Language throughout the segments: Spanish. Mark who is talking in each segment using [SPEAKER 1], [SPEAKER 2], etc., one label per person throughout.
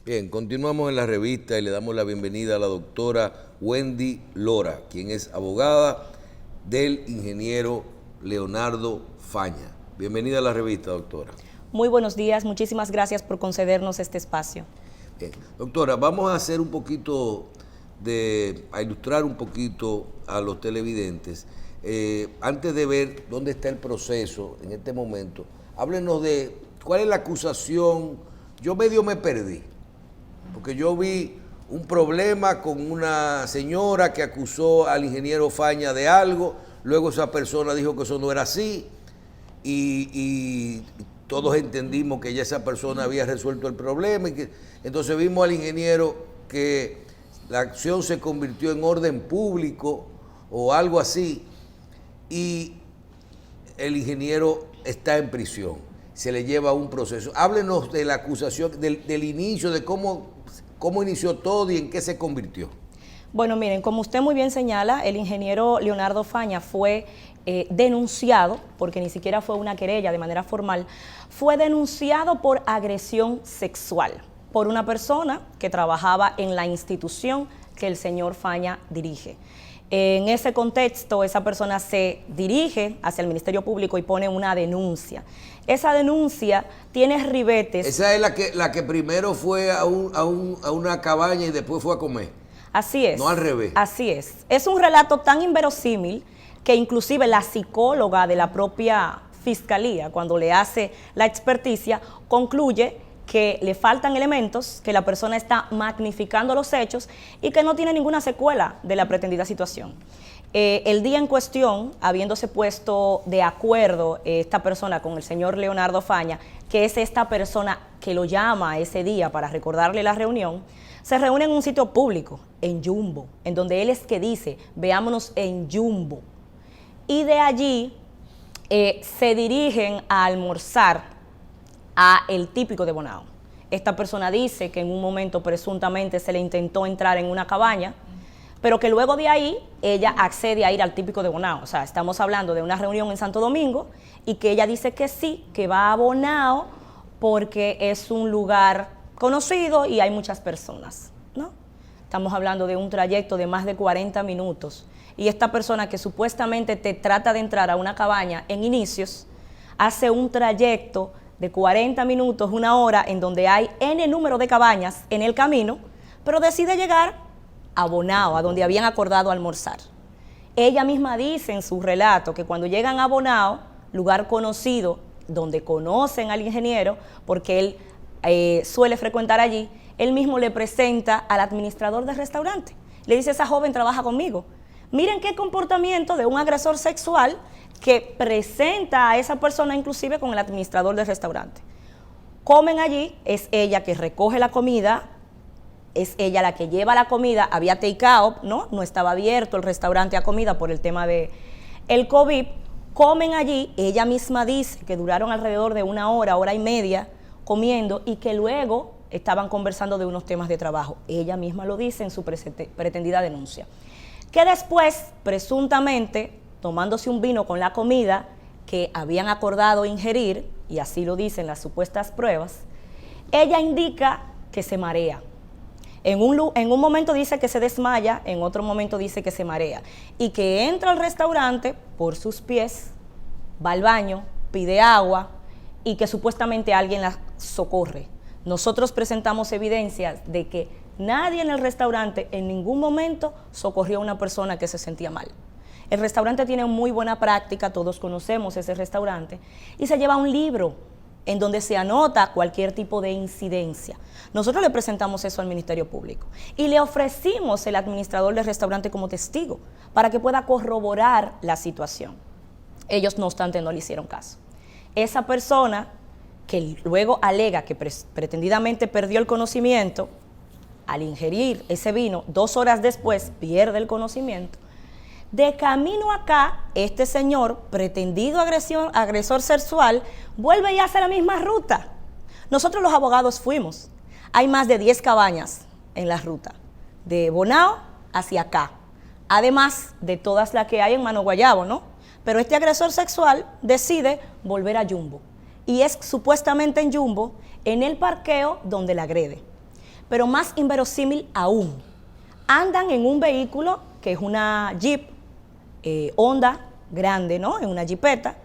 [SPEAKER 1] Bien, continuamos en la revista y le damos la bienvenida a la doctora Wendy Lora, quien es abogada del ingeniero Leonardo Faña. Bienvenida a la revista, doctora.
[SPEAKER 2] Muy buenos días, muchísimas gracias por concedernos este espacio.
[SPEAKER 1] Bien, doctora, vamos a hacer a ilustrar un poquito a los televidentes. Antes de ver dónde está el proceso en este momento, háblenos de cuál es la acusación. Yo medio me perdí, porque yo vi un problema con una señora que acusó al ingeniero Faña de algo, luego esa persona dijo que eso no era así, y todos entendimos que ya esa persona había resuelto el problema, entonces vimos al ingeniero que la acción se convirtió en orden público o algo así, y el ingeniero está en prisión, se le lleva un proceso. Háblenos de la acusación, del inicio, de cómo inició todo y en qué se convirtió.
[SPEAKER 2] Bueno, miren, como usted muy bien señala, el ingeniero Leonardo Faña fue denunciado, porque ni siquiera fue una querella de manera formal, fue denunciado por agresión sexual por una persona que trabajaba en la institución que el señor Faña dirige. En ese contexto, esa persona se dirige hacia el Ministerio Público y pone una denuncia. Esa denuncia tiene ribetes.
[SPEAKER 1] Esa es la que primero fue a una cabaña y después fue a comer.
[SPEAKER 2] Así es.
[SPEAKER 1] No al revés.
[SPEAKER 2] Así es. Es un relato tan inverosímil que inclusive la psicóloga de la propia fiscalía, cuando le hace la experticia, concluye que le faltan elementos, que la persona está magnificando los hechos y que no tiene ninguna secuela de la pretendida situación. El día en cuestión, habiéndose puesto de acuerdo esta persona con el señor Leonardo Faña, que es esta persona que lo llama ese día para recordarle la reunión, se reúne en un sitio público, en Jumbo, en donde él es que dice, veámonos en Jumbo. Y de allí se dirigen a almorzar a el Típico de Bonao. Esta persona dice que en un momento presuntamente se le intentó entrar en una cabaña, pero que luego de ahí ella accede a ir al Típico de Bonao. O sea, estamos hablando de una reunión en Santo Domingo y que ella dice que sí, que va a Bonao porque es un lugar conocido y hay muchas personas, ¿no? Estamos hablando de un trayecto de más de 40 minutos. Y esta persona que supuestamente te trata de entrar a una cabaña en inicios, hace un trayecto de 40 minutos, una hora, en donde hay N número de cabañas en el camino, pero decide llegar a Bonao, a donde habían acordado almorzar. Ella misma dice en su relato que cuando llegan a Bonao, lugar conocido, donde conocen al ingeniero, porque él suele frecuentar allí, él mismo le presenta al administrador del restaurante. Le dice, esa joven trabaja conmigo. Miren qué comportamiento de un agresor sexual que presenta a esa persona inclusive con el administrador del restaurante. Comen allí, es ella que recoge la comida, es ella la que lleva la comida, había take-out, no estaba abierto el restaurante a comida por el tema del COVID. Comen allí, ella misma dice que duraron alrededor de una hora, hora y media comiendo y que luego estaban conversando de unos temas de trabajo. Ella misma lo dice en su pretendida denuncia. Que después, presuntamente, tomándose un vino con la comida que habían acordado ingerir, y así lo dicen las supuestas pruebas, ella indica que se marea. En un momento dice que se desmaya, en otro momento dice que se marea, y que entra al restaurante por sus pies, va al baño, pide agua, y que supuestamente alguien la socorre. Nosotros presentamos evidencias de que nadie en el restaurante en ningún momento socorrió a una persona que se sentía mal. El restaurante tiene muy buena práctica, todos conocemos ese restaurante, y se lleva un libro en donde se anota cualquier tipo de incidencia. Nosotros le presentamos eso al Ministerio Público y le ofrecimos el administrador del restaurante como testigo para que pueda corroborar la situación. Ellos, no obstante, no le hicieron caso. Esa persona que luego alega que pretendidamente perdió el conocimiento, al ingerir ese vino, 2 horas después pierde el conocimiento. De camino acá, este señor, pretendido agresor sexual, vuelve y hace la misma ruta. Nosotros los abogados fuimos. Hay más de 10 cabañas en la ruta, de Bonao hacia acá, además de todas las que hay en Mano Guayabo, ¿no? Pero este agresor sexual decide volver a Jumbo. Y es supuestamente en Jumbo, en el parqueo donde la agrede. Pero más inverosímil aún, andan en un vehículo que es una Jeep Honda grande, ¿no? En una Jeepeta,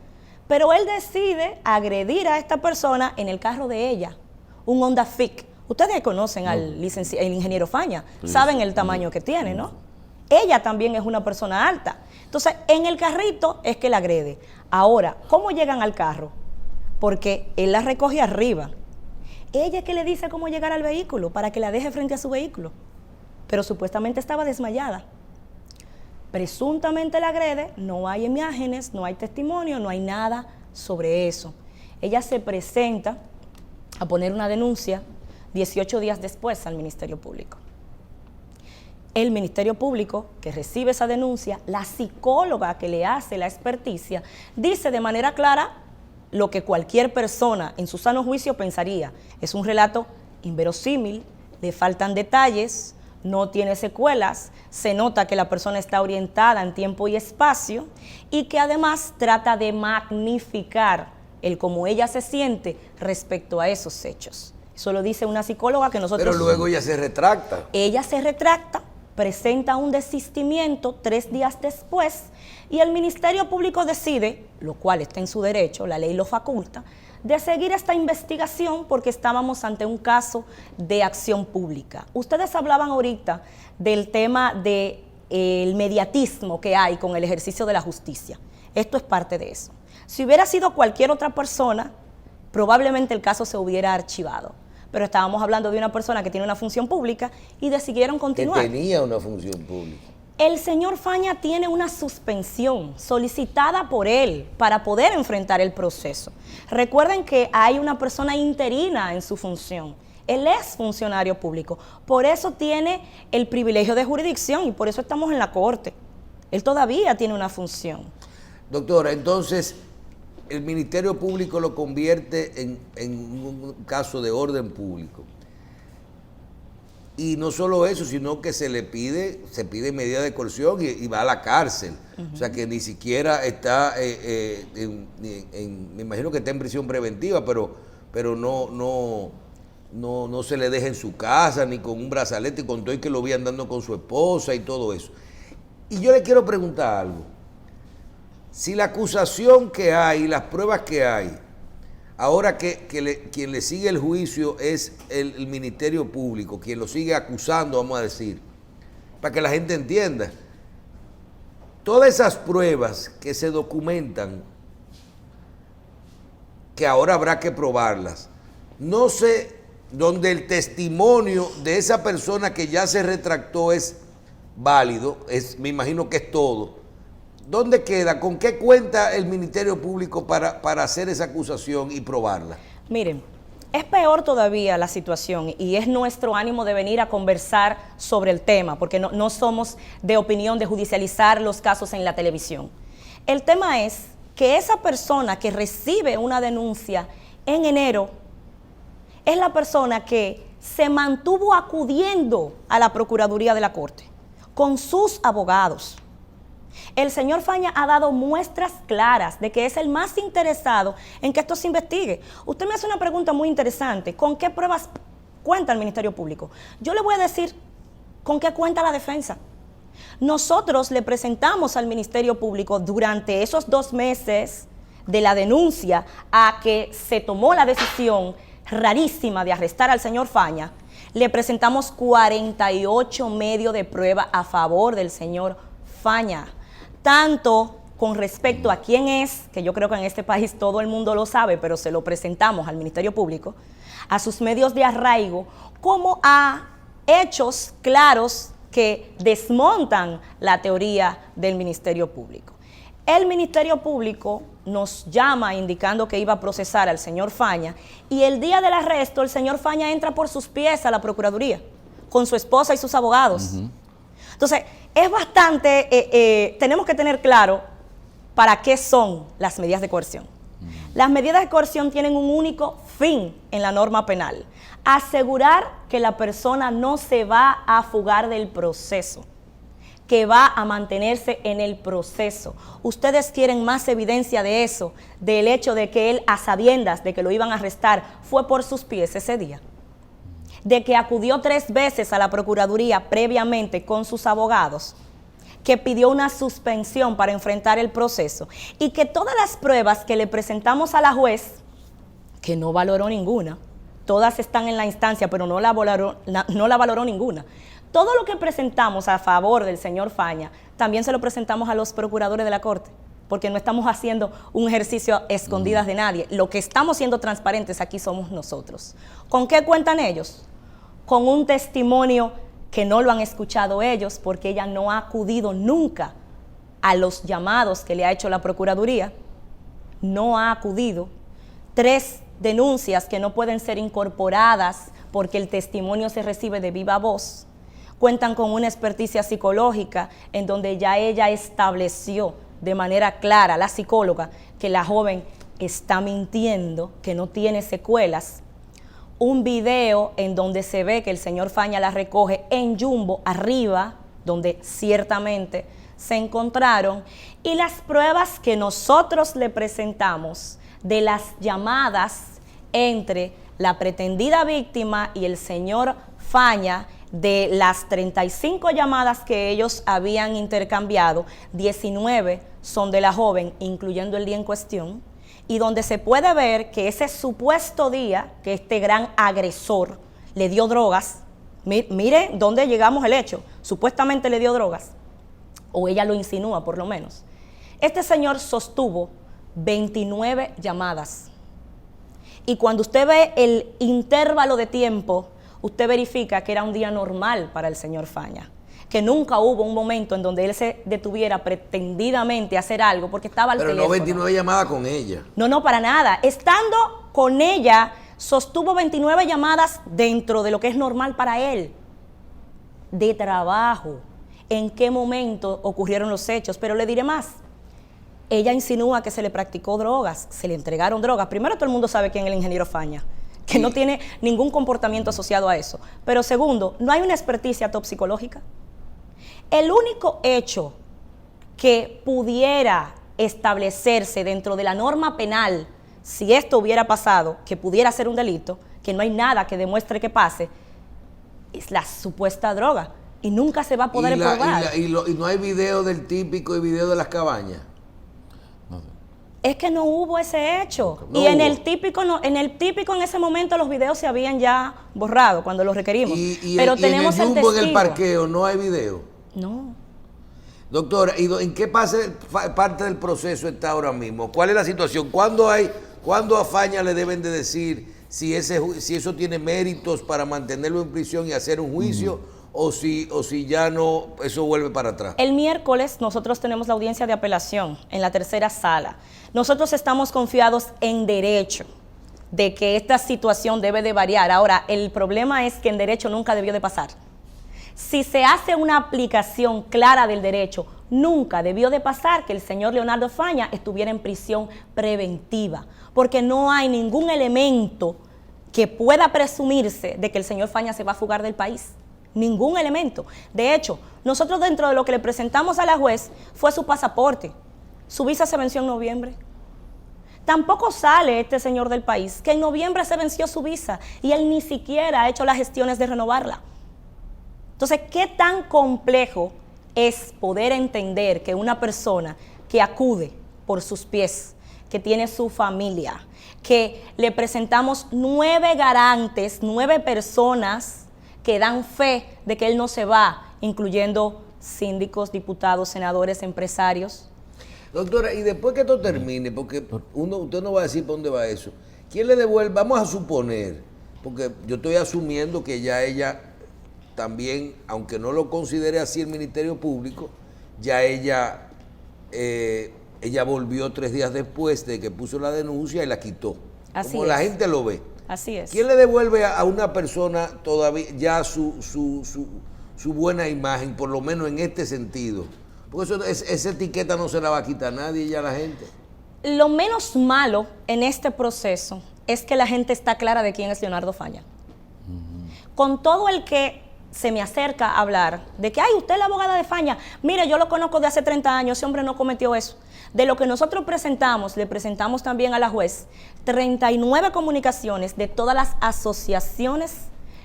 [SPEAKER 2] pero él decide agredir a esta persona en el carro de ella, un Honda Fit. Ustedes conocen al el ingeniero Faña, saben el tamaño que tiene, ¿no? Ella también es una persona alta. Entonces, en el carrito es que la agrede. Ahora, ¿cómo llegan al carro? Porque él la recoge arriba. Ella es que le dice cómo llegar al vehículo para que la deje frente a su vehículo. Pero supuestamente estaba desmayada. Presuntamente la agrede, no hay imágenes, no hay testimonio, no hay nada sobre eso. Ella se presenta a poner una denuncia 18 días después al Ministerio Público. El Ministerio Público, que recibe esa denuncia, la psicóloga que le hace la experticia, dice de manera clara lo que cualquier persona en su sano juicio pensaría. Es un relato inverosímil, le faltan detalles, no tiene secuelas, se nota que la persona está orientada en tiempo y espacio y que además trata de magnificar el cómo ella se siente respecto a esos hechos. Eso lo dice una psicóloga que nosotros...
[SPEAKER 1] Pero luego ella se retracta.
[SPEAKER 2] Ella se retracta, presenta un desistimiento 3 días después y el Ministerio Público decide, lo cual está en su derecho, la ley lo faculta, de seguir esta investigación porque estábamos ante un caso de acción pública. Ustedes hablaban ahorita del tema del mediatismo que hay con el ejercicio de la justicia. Esto es parte de eso. Si hubiera sido cualquier otra persona, probablemente el caso se hubiera archivado. Pero estábamos hablando de una persona que tiene una función pública y decidieron continuar.
[SPEAKER 1] Que tenía una función pública.
[SPEAKER 2] El señor Faña tiene una suspensión solicitada por él para poder enfrentar el proceso. Recuerden que hay una persona interina en su función. Él es funcionario público. Por eso tiene el privilegio de jurisdicción y por eso estamos en la corte. Él todavía tiene una función.
[SPEAKER 1] Doctora, entonces, el Ministerio Público lo convierte en un caso de orden público. Y no solo eso, sino que se pide medida de coerción y va a la cárcel. O sea que ni siquiera está, me imagino que está en prisión preventiva, pero no se le deja en su casa, ni con un brazalete, y con todo y que lo vi andando con su esposa y todo eso. Y yo le quiero preguntar algo. Si la acusación que hay, las pruebas que hay, ahora quien le sigue el juicio es el Ministerio Público, quien lo sigue acusando, vamos a decir, para que la gente entienda, todas esas pruebas que se documentan, que ahora habrá que probarlas, no sé, donde el testimonio de esa persona que ya se retractó es válido, me imagino que es todo. ¿Dónde queda? ¿Con qué cuenta el Ministerio Público para hacer esa acusación y probarla?
[SPEAKER 2] Miren, es peor todavía la situación y es nuestro ánimo de venir a conversar sobre el tema, porque no somos de opinión de judicializar los casos en la televisión. El tema es que esa persona que recibe una denuncia en enero es la persona que se mantuvo acudiendo a la Procuraduría de la Corte con sus abogados. El señor Faña ha dado muestras claras de que es el más interesado en que esto se investigue. Usted me hace una pregunta muy interesante. ¿Con qué pruebas cuenta el Ministerio Público? Yo le voy a decir con qué cuenta la defensa. Nosotros le presentamos al Ministerio Público durante esos 2 meses de la denuncia a que se tomó la decisión rarísima de arrestar al señor Faña, le presentamos 48 medios de prueba a favor del señor Faña. Tanto con respecto a quién es, que yo creo que en este país todo el mundo lo sabe, pero se lo presentamos al Ministerio Público, a sus medios de arraigo, como a hechos claros que desmontan la teoría del Ministerio Público. El Ministerio Público nos llama indicando que iba a procesar al señor Faña y el día del arresto el señor Faña entra por sus pies a la Procuraduría con su esposa y sus abogados. Entonces, es bastante, tenemos que tener claro para qué son las medidas de coerción. Las medidas de coerción tienen un único fin en la norma penal: asegurar que la persona no se va a fugar del proceso, que va a mantenerse en el proceso. Ustedes quieren más evidencia de eso, del hecho de que él, a sabiendas de que lo iban a arrestar, fue por sus pies ese día. de que acudió 3 veces a la Procuraduría previamente con sus abogados, que pidió una suspensión para enfrentar el proceso y que todas las pruebas que le presentamos a la juez, que no valoró ninguna, todas están en la instancia, pero no la valoró ninguna. Todo lo que presentamos a favor del señor Faña, también se lo presentamos a los procuradores de la Corte, porque no estamos haciendo un ejercicio a escondidas de nadie. Lo que estamos siendo transparentes aquí somos nosotros. ¿Con qué cuentan ellos? Con un testimonio que no lo han escuchado ellos, porque ella no ha acudido nunca a los llamados que le ha hecho la Procuraduría, no ha acudido. 3 denuncias que no pueden ser incorporadas porque el testimonio se recibe de viva voz. Cuentan con una experticia psicológica en donde ya ella estableció de manera clara, la psicóloga, que la joven está mintiendo, que no tiene secuelas. Un video en donde se ve que el señor Faña la recoge en Jumbo, arriba, donde ciertamente se encontraron, y las pruebas que nosotros le presentamos de las llamadas entre la pretendida víctima y el señor Faña. De las 35 llamadas que ellos habían intercambiado, 19 son de la joven, incluyendo el día en cuestión, y donde se puede ver que ese supuesto día que este gran agresor le dio drogas, mire dónde llegamos el hecho, supuestamente le dio drogas, o ella lo insinúa por lo menos. Este señor sostuvo 29 llamadas, y cuando usted ve el intervalo de tiempo, usted verifica que era un día normal para el señor Faña, que nunca hubo un momento en donde él se detuviera pretendidamente a hacer algo porque estaba al teléfono.
[SPEAKER 1] Pero no 29 llamadas con ella.
[SPEAKER 2] No, para nada. Estando con ella, sostuvo 29 llamadas dentro de lo que es normal para él, de trabajo. ¿En qué momento ocurrieron los hechos? Pero le diré más. Ella insinúa que se le practicó drogas, se le entregaron drogas. Primero, todo el mundo sabe quién es el ingeniero Faña, que no tiene ningún comportamiento asociado a eso. Pero segundo, no hay una experticia toxicológica. El único hecho que pudiera establecerse dentro de la norma penal, si esto hubiera pasado, que pudiera ser un delito, que no hay nada que demuestre que pase, es la supuesta droga. Y nunca se va a poder probar.
[SPEAKER 1] Y no hay video del típico y video de las cabañas.
[SPEAKER 2] Es que no hubo ese hecho.
[SPEAKER 1] No
[SPEAKER 2] y en
[SPEAKER 1] hubo.
[SPEAKER 2] el típico en ese momento los videos se habían ya borrado cuando los requerimos. Pero tenemos
[SPEAKER 1] en el
[SPEAKER 2] el
[SPEAKER 1] Jumbo, en el
[SPEAKER 2] testigo.
[SPEAKER 1] parqueo, no hay video.
[SPEAKER 2] No.
[SPEAKER 1] Doctora, ¿y en qué parte del proceso está ahora mismo? ¿Cuál es la situación? ¿Cuándo a Faña le deben de decir si eso tiene méritos para mantenerlo en prisión y hacer un juicio? O si ya no, eso vuelve para atrás.
[SPEAKER 2] El miércoles nosotros tenemos la audiencia de apelación en la 3ª sala. Nosotros estamos confiados en derecho de que esta situación debe de variar. Ahora, el problema es que en derecho nunca debió de pasar. Si se hace una aplicación clara del derecho, nunca debió de pasar que el señor Leonardo Faña estuviera en prisión preventiva, porque no hay ningún elemento que pueda presumirse de que el señor Faña se va a fugar del país. Ningún elemento. De hecho, nosotros dentro de lo que le presentamos a la juez fue su pasaporte. Su visa se venció en noviembre. Tampoco sale este señor del país, que en noviembre se venció su visa y él ni siquiera ha hecho las gestiones de renovarla. Entonces, ¿qué tan complejo es poder entender que una persona que acude por sus pies, que tiene su familia, que le presentamos 9 garantes, 9 personas que dan fe de que él no se va, incluyendo síndicos, diputados, senadores, empresarios?
[SPEAKER 1] Doctora, y después que esto termine, porque usted no va a decir para dónde va eso, ¿quién le devuelve? Vamos a suponer, porque yo estoy asumiendo que ya ella también, aunque no lo considere así el Ministerio Público, ya ella volvió 3 días después de que puso la denuncia y la quitó.
[SPEAKER 2] Así
[SPEAKER 1] como
[SPEAKER 2] es.
[SPEAKER 1] la gente lo ve.
[SPEAKER 2] Así es.
[SPEAKER 1] ¿Quién le devuelve a una persona todavía ya su buena imagen, por lo menos en este sentido? Porque esa etiqueta no se la va a quitar nadie ya la gente.
[SPEAKER 2] Lo menos malo en este proceso es que la gente está clara de quién es Leonardo Faña. Con todo el que se me acerca a hablar de que, ay, usted es la abogada de Faña, mire, yo lo conozco de hace 30 años, ese hombre no cometió eso. De lo que nosotros presentamos, le presentamos también a la juez 39 comunicaciones de todas las asociaciones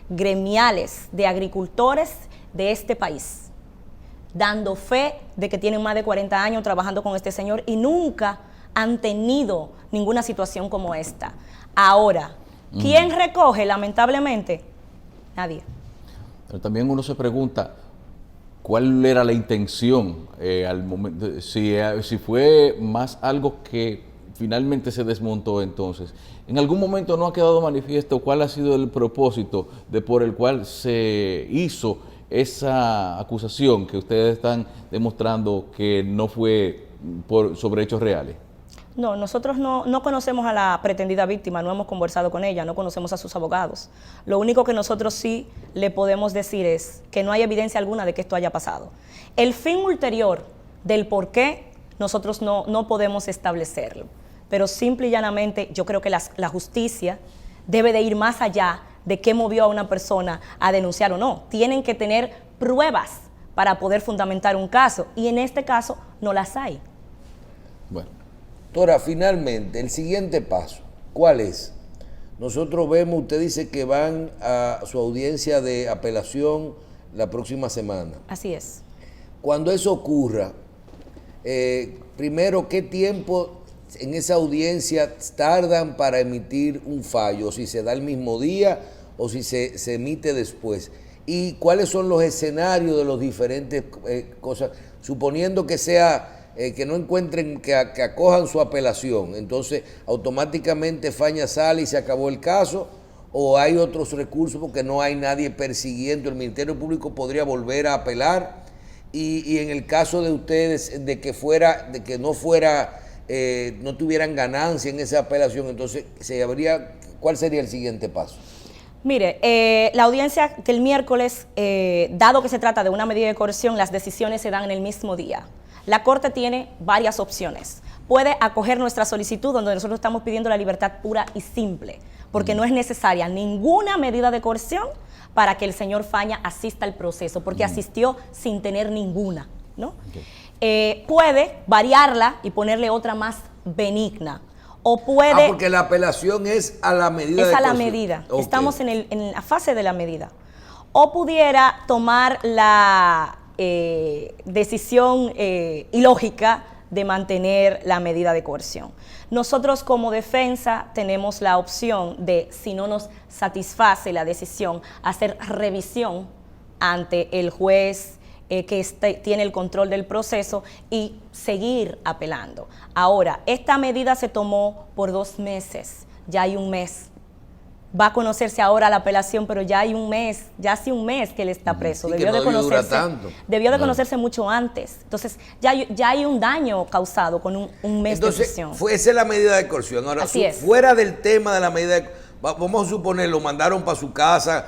[SPEAKER 2] gremiales de agricultores de este país, dando fe de que tienen más de 40 años trabajando con este señor y nunca han tenido ninguna situación como esta. Ahora, ¿quién recoge? Lamentablemente, nadie.
[SPEAKER 3] Pero también uno se pregunta, ¿cuál era la intención al momento? Si fue más algo que finalmente se desmontó entonces. ¿En algún momento no ha quedado manifiesto cuál ha sido el propósito por el cual se hizo esa acusación que ustedes están demostrando que no fue sobre hechos reales?
[SPEAKER 2] No, nosotros no conocemos a la pretendida víctima, no hemos conversado con ella, no conocemos a sus abogados. Lo único que nosotros sí le podemos decir es que no hay evidencia alguna de que esto haya pasado. El fin ulterior del por qué nosotros no podemos establecerlo, pero simple y llanamente yo creo que la justicia debe de ir más allá de qué movió a una persona a denunciar o no. Tienen que tener pruebas para poder fundamentar un caso y en este caso no las hay.
[SPEAKER 3] Bueno.
[SPEAKER 1] Doctora, finalmente, el siguiente paso, ¿cuál es? Nosotros vemos, usted dice que van a su audiencia de apelación la próxima semana.
[SPEAKER 2] Así es.
[SPEAKER 1] Cuando eso ocurra, primero, ¿qué tiempo en esa audiencia tardan para emitir un fallo? Si se da el mismo día o si se emite después. ¿Y cuáles son los escenarios de los diferentes cosas? Suponiendo que sea... que no encuentren, que acojan su apelación, entonces automáticamente Faña sale y se acabó el caso, o hay otros recursos porque no hay nadie persiguiendo, el Ministerio Público podría volver a apelar, y en el caso de ustedes de que no tuvieran ganancia en esa apelación, entonces ¿cuál sería el siguiente paso?
[SPEAKER 2] Mire, la audiencia del miércoles, dado que se trata de una medida de coerción, las decisiones se dan en el mismo día. La Corte tiene varias opciones. Puede acoger nuestra solicitud donde nosotros estamos pidiendo la libertad pura y simple, porque no es necesaria ninguna medida de coerción para que el señor Faña asista al proceso, porque asistió sin tener ninguna, ¿no? Okay. Puede variarla y ponerle otra más benigna. O puede...
[SPEAKER 1] porque la apelación es a la medida de coerción.
[SPEAKER 2] Es a la medida. Okay. Estamos en la fase de la medida. O pudiera tomar la... decisión ilógica de mantener la medida de coerción. Nosotros como defensa tenemos la opción de, si no nos satisface la decisión, hacer revisión ante el juez que tiene el control del proceso y seguir apelando. Ahora, esta medida se tomó por 2 meses, ya hay un mes. Va a conocerse ahora la apelación, pero ya hay un mes, ya hace un mes que él está preso.
[SPEAKER 1] Sí,
[SPEAKER 2] debió de conocerse mucho antes. Entonces, ya hay un daño causado con un mes de prisión.
[SPEAKER 1] Esa es la medida de coerción. Ahora, fuera del tema de la medida de vamos a suponer, lo mandaron para su casa,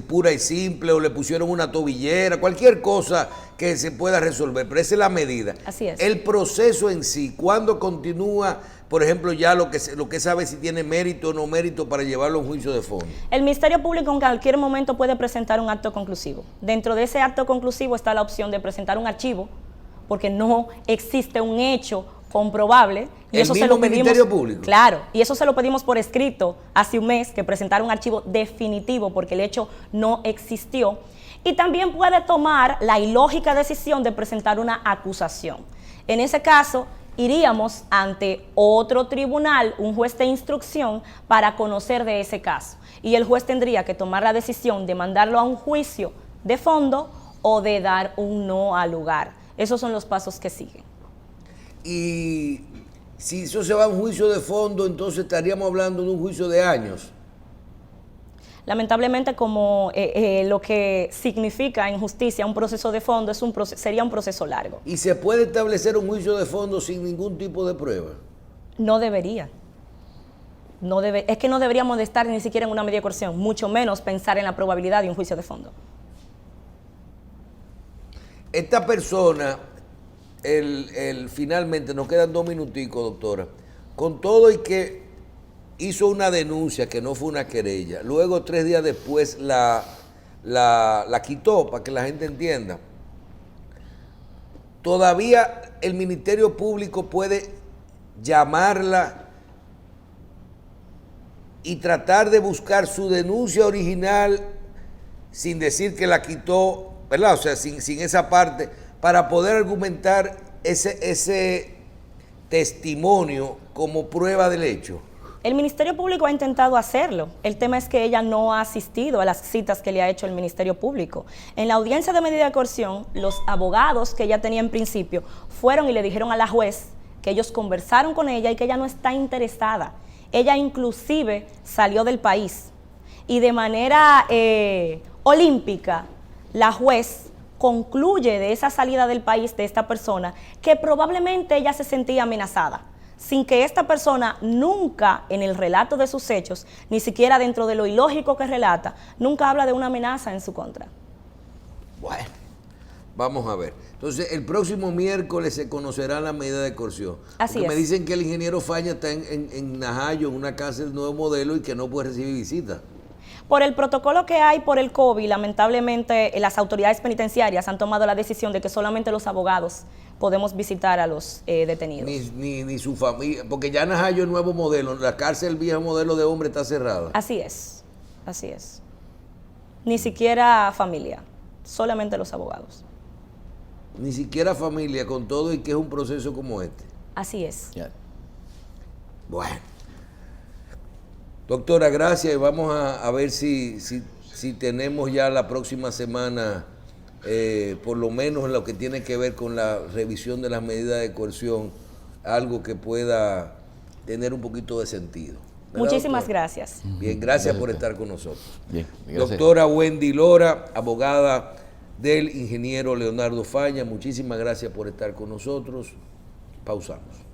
[SPEAKER 1] pura y simple, o le pusieron una tobillera, cualquier cosa que se pueda resolver, pero esa es la medida.
[SPEAKER 2] Así es.
[SPEAKER 1] El proceso en sí, ¿cuándo continúa, por ejemplo, ya lo que sabe si tiene mérito o no mérito para llevarlo a un juicio de fondo?
[SPEAKER 2] El Ministerio Público en cualquier momento puede presentar un acto conclusivo. Dentro de ese acto conclusivo está la opción de presentar un archivo, porque no existe un hecho comprobable. Y eso se lo pedimos,
[SPEAKER 1] Ministerio Público.
[SPEAKER 2] Claro, y eso se lo pedimos por escrito hace un mes, que presentara un archivo definitivo porque el hecho no existió. Y también puede tomar la ilógica decisión de presentar una acusación. En ese caso, iríamos ante otro tribunal, un juez de instrucción, para conocer de ese caso. Y el juez tendría que tomar la decisión de mandarlo a un juicio de fondo o de dar un no al lugar. Esos son los pasos que siguen.
[SPEAKER 1] Y si eso se va a un juicio de fondo, entonces estaríamos hablando de un juicio de años.
[SPEAKER 2] Lamentablemente, como lo que significa en justicia un proceso de fondo sería un proceso largo.
[SPEAKER 1] ¿Y se puede establecer un juicio de fondo sin ningún tipo de prueba?
[SPEAKER 2] No debería. Es que no deberíamos de estar ni siquiera en una medida de coerción, mucho menos pensar en la probabilidad de un juicio de fondo.
[SPEAKER 1] Esta persona, finalmente, nos quedan 2 minuticos, doctora, con todo y que hizo una denuncia que no fue una querella, luego 3 días después la quitó, para que la gente entienda. Todavía el Ministerio Público puede llamarla y tratar de buscar su denuncia original sin decir que la quitó, ¿verdad? O sea, sin esa parte, para poder argumentar ese testimonio como prueba del hecho?
[SPEAKER 2] El Ministerio Público ha intentado hacerlo. El tema es que ella no ha asistido a las citas que le ha hecho el Ministerio Público. En la audiencia de medida de coerción, los abogados que ella tenía en principio fueron y le dijeron a la juez que ellos conversaron con ella y que ella no está interesada. Ella inclusive salió del país. Y de manera olímpica, la juez concluye de esa salida del país de esta persona que probablemente ella se sentía amenazada, sin que esta persona nunca en el relato de sus hechos, ni siquiera dentro de lo ilógico que relata, nunca habla de una amenaza en su contra.
[SPEAKER 1] Bueno, vamos a ver. Entonces, el próximo miércoles se conocerá la medida de coerción.
[SPEAKER 2] Así
[SPEAKER 1] Porque
[SPEAKER 2] es.
[SPEAKER 1] me dicen que el ingeniero Faña está en Najayo, en una cárcel nuevo modelo, y que no puede recibir visitas.
[SPEAKER 2] Por el protocolo que hay por el COVID, lamentablemente las autoridades penitenciarias han tomado la decisión de que solamente los abogados podemos visitar a los detenidos.
[SPEAKER 1] Ni su familia, porque ya Najayo es nuevo modelo, la cárcel viejo modelo de hombre está cerrada.
[SPEAKER 2] Así es, así es. Ni siquiera familia, solamente los abogados.
[SPEAKER 1] Ni siquiera familia, con todo y que es un proceso como este.
[SPEAKER 2] Así es.
[SPEAKER 3] Ya.
[SPEAKER 1] Bueno. Doctora, gracias, y vamos a ver si tenemos ya la próxima semana, por lo menos en lo que tiene que ver con la revisión de las medidas de coerción, algo que pueda tener un poquito de sentido. ¿Verdad,
[SPEAKER 2] Muchísimas
[SPEAKER 1] doctora?
[SPEAKER 2] gracias.
[SPEAKER 1] Bien, gracias por estar con nosotros.
[SPEAKER 3] Bien, gracias.
[SPEAKER 1] Doctora Wendy Lora, abogada del ingeniero Leonardo Faña, muchísimas gracias por estar con nosotros. Pausamos.